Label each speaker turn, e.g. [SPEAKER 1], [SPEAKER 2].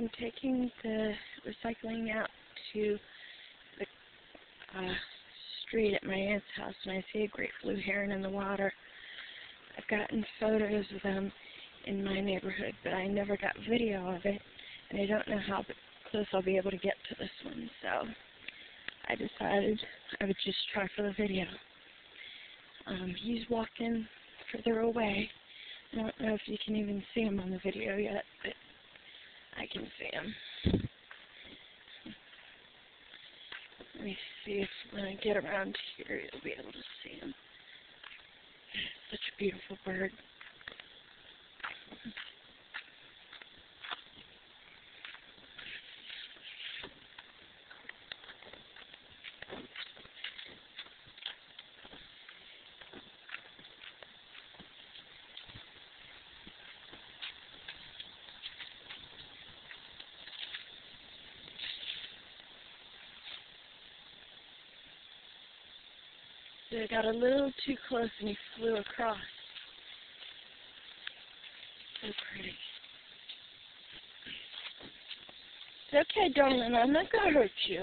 [SPEAKER 1] I'm taking the recycling out to the street at my aunt's house, and I see a great blue heron in the water. I've gotten photos of them in my neighborhood, but I never got video of it, and I don't know how close I'll be able to get to this one, so I decided I would just try for the video. He's walking further away. I don't know if you can even see him on the video yet, but I can see him. Let me see if when I get around here, you'll be able to see him. Such a beautiful bird. So I got a little too close and he flew across. So pretty. It's okay, darling. I'm not going to hurt you.